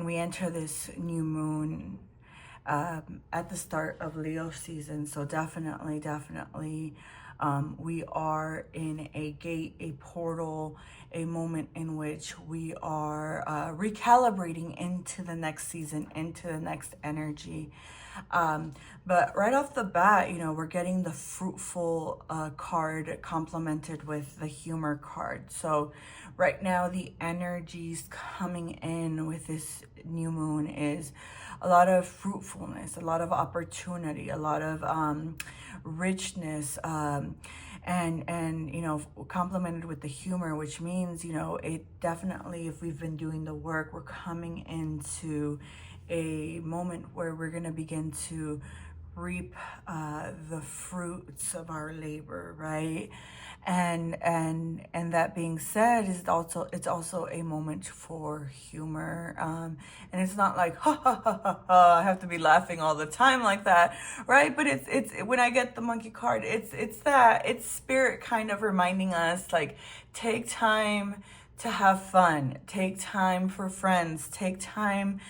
we enter this new moon at the start of Leo season. So definitely, we are in a gate, a portal, a moment in which we are recalibrating into the next season, into the next energy. But right off the bat, we're getting the fruitful card complemented with the humor card. So right now, the energies coming in with this new moon is a lot of fruitfulness, a lot of opportunity, a lot of richness, and complemented with the humor, which means, it definitely, if we've been doing the work, we're coming into a moment where we're going to begin to reap the fruits of our labor, right? And that being said, it's also a moment for humor, and it's not like ha ha ha ha ha, I have to be laughing all the time like that, right? But it's when I get the monkey card, it's spirit kind of reminding us, like, take time to have fun, take time for friends, take time,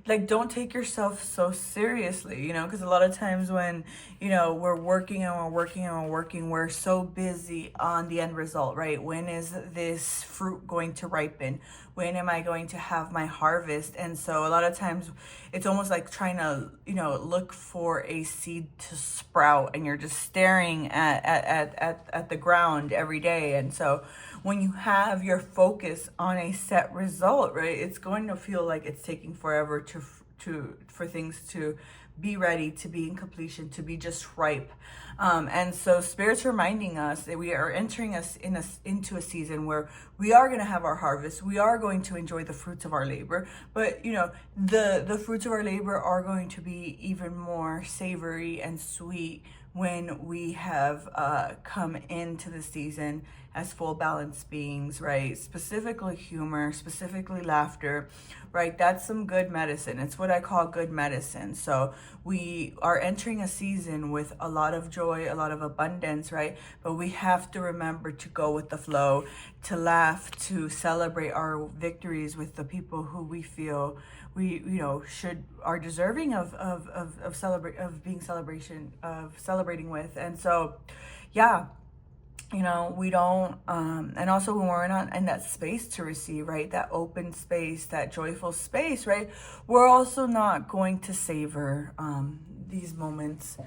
like, don't take yourself so seriously, because a lot of times when, we're working and we're working and we're working, we're so busy on the end result, right? When is this fruit going to ripen? When am I going to have my harvest? And so a lot of times it's almost like trying to, look for a seed to sprout, and you're just staring at the ground every day. And so when you have your focus on a set result, right, it's going to feel like it's taking forever for things to be ready, to be in completion, to be just ripe. And so Spirit's reminding us that we are entering into a season where we are going to have our harvest. We are going to enjoy the fruits of our labor. But, the fruits of our labor are going to be even more savory and sweet when we have come into the season as full balanced beings, right? Specifically humor, specifically laughter, right? That's some good medicine. It's what I call good medicine. So we are entering a season with a lot of joy, a lot of abundance, right? But we have to remember to go with the flow, to laugh, to celebrate our victories with the people who we feel we are deserving of celebrating with. And so yeah, we don't, and also when we're not in that space to receive, right, that open space, that joyful space, right, we're also not going to savor these moments.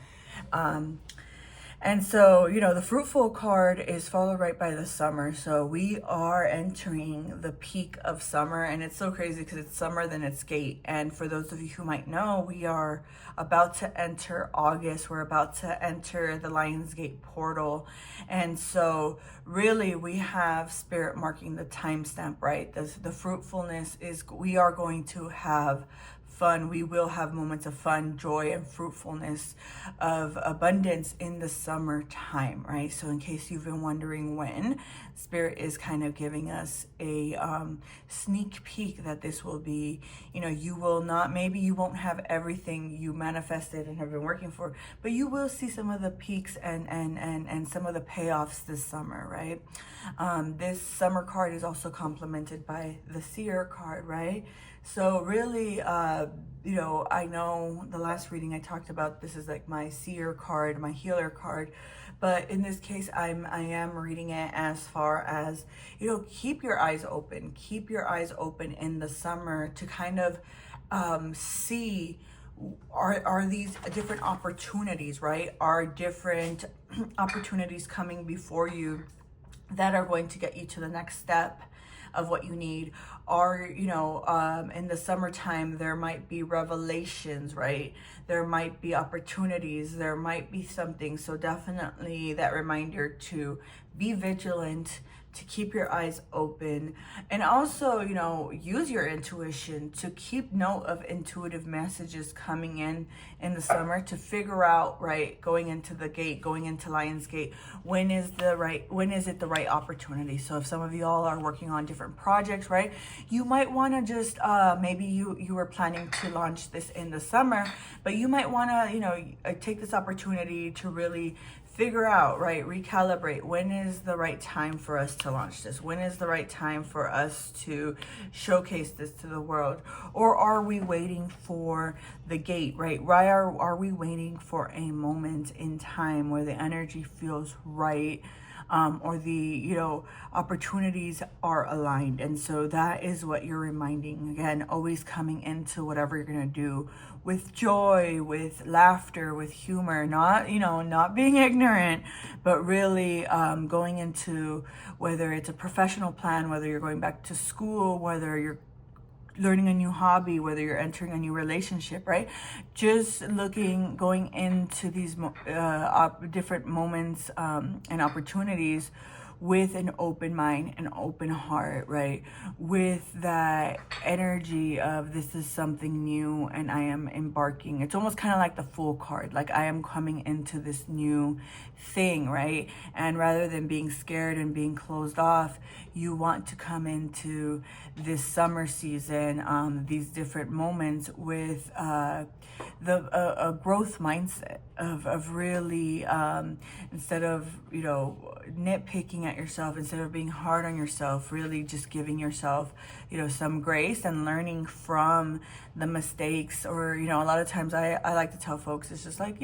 And so, the fruitful card is followed right by the summer. So we are entering the peak of summer, and it's so crazy because it's summer, then it's gate. And for those of you who might know, we are about to enter August. We're about to enter the Lionsgate portal. And so really we have Spirit marking the timestamp, right? The fruitfulness is, we are going to have fun. We will have moments of fun, joy, and fruitfulness, of abundance in the summertime, right? So in case you've been wondering when, Spirit is kind of giving us a sneak peek that this will be, you will not, maybe you won't have everything you manifested and have been working for, but you will see some of the peaks and some of the payoffs this summer, right? This summer card is also complemented by the Seer card, right? So really, I know the last reading I talked about, this is like my Seer card, my Healer card. But in this case, I am reading it as far as, keep your eyes open. Keep your eyes open in the summer to kind of see, are these different opportunities, right? Are different opportunities coming before you that are going to get you to the next step of what you need? Or, in the summertime, there might be revelations, right? There might be opportunities, there might be something. So definitely that reminder to be vigilant, to keep your eyes open, and also, use your intuition to keep note of intuitive messages coming in the summer, to figure out, right, going into the gate, going into Lionsgate, when is it the right opportunity? So if some of you all are working on different projects, right, you might want to just, maybe you were planning to launch this in the summer, but you might want to, take this opportunity to really figure out, right, recalibrate, when is the right time for us to launch this? When is the right time for us to showcase this to the world? Or are we waiting for the gate, right? Why are we waiting for a moment in time where the energy feels right, or the opportunities are aligned? And so that is what you're reminding. Again, always coming into whatever you're going to do with joy, with laughter, with humor, not being ignorant, but really going into, whether it's a professional plan, whether you're going back to school, whether you're learning a new hobby, whether you're entering a new relationship, right? Just going into these different moments and opportunities with an open mind, an open heart, right? With that energy of, this is something new and I am embarking. It's almost kind of like the Fool card, like I am coming into this new thing, right? And rather than being scared and being closed off, you want to come into this summer season, these different moments with a growth mindset of really, instead of nitpicking at yourself, instead of being hard on yourself, really just giving yourself some grace and learning from the mistakes. Or a lot of times I like to tell folks, it's just like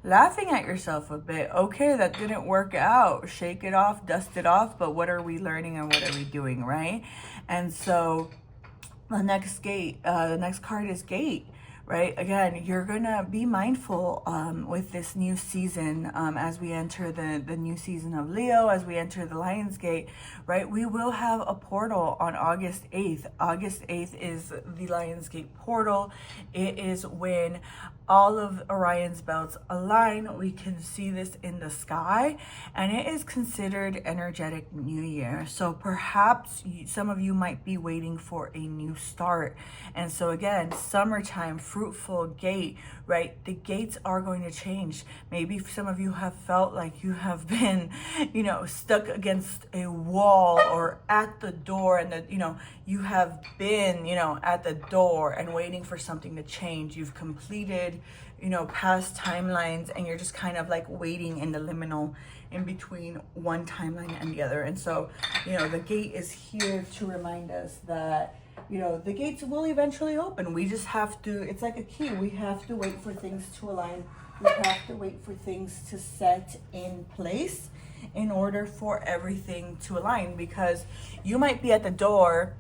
laughing at yourself a bit. Okay, that didn't work out, shake it off, dust it off, but what are we learning and what are we doing, right? And so the next card is gate, right? Again, you're gonna be mindful with this new season, as we enter the new season of Leo, as we enter the Lion's Gate, right? We will have a portal on August 8th. August 8th is the Lion's Gate portal. It is when all of Orion's belts align. We can see this in the sky, and it is considered energetic New Year. So perhaps some of you might be waiting for a new start. And so again, summertime, fruitful gate, right? The gates are going to change. Maybe some of you have felt like you have been, stuck against a wall or at the door, and that, you have been, at the door and waiting for something to change. You've completed, past timelines, and you're just kind of like waiting in the liminal in between one timeline and the other. And so, the gate is here to remind us that, the gates will eventually open. We just have to, it's like a key. We have to wait for things to align. We have to wait for things to set in place in order for everything to align, because you might be at the door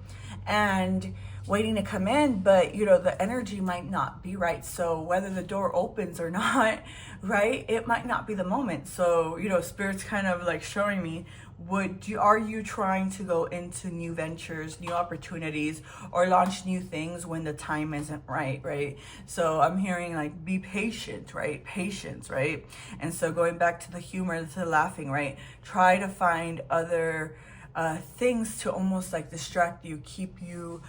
and waiting to come in, but the energy might not be right. So whether the door opens or not, right, it might not be the moment. So Spirit's kind of like showing me, are you trying to go into new ventures, new opportunities, or launch new things when the time isn't right? So I'm hearing like, be patient, right? Patience, right? And so going back to the humor, to the laughing, right? Try to find other things to almost like distract you, keep you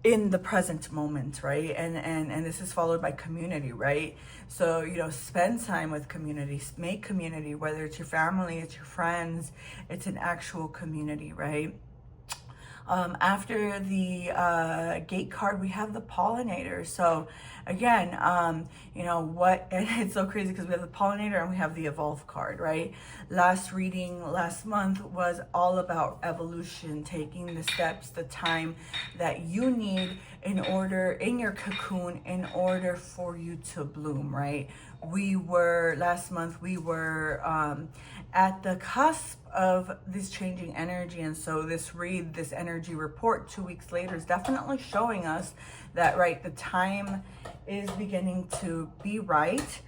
in the present moment, right? And this is followed by community, right? So, spend time with community, make community, whether it's your family, it's your friends, it's an actual community, right? After the gate card, we have the pollinator. So again, and it's so crazy because we have the pollinator and we have the evolve card, right? Last reading last month was all about evolution, taking the steps, the time that you need in your cocoon, in order for you to bloom, right? Last month we were at the cusp of this changing energy. And so this energy report 2 weeks later is definitely showing us that, right, the time is beginning to be right,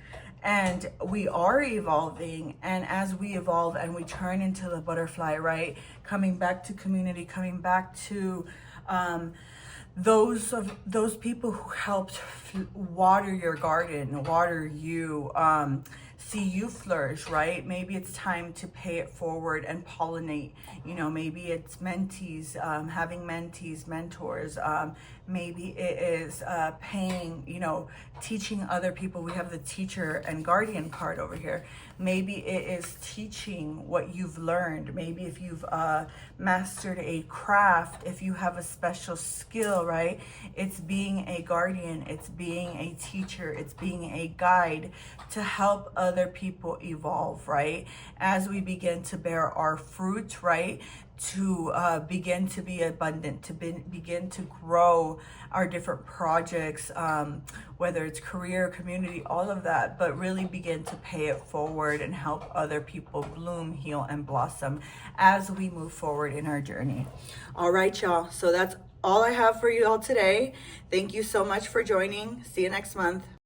and we are evolving. And as we evolve and we turn into the butterfly, right, coming back to community, coming back to those people who helped water your garden, water you, see you flourish, right? Maybe it's time to pay it forward and pollinate. Maybe it's mentees, having mentees, mentors. Maybe it is paying, teaching other people. We have the teacher and guardian card over here. Maybe it is teaching what you've learned. Maybe if you've mastered a craft, if you have a special skill, right? It's being a guardian, it's being a teacher, it's being a guide to help other other people evolve, right? As we begin to bear our fruit, right? To begin to be abundant, to begin to grow our different projects, whether it's career, community, all of that, but really begin to pay it forward and help other people bloom, heal, and blossom as we move forward in our journey. All right, y'all. So that's all I have for you all today. Thank you so much for joining. See you next month.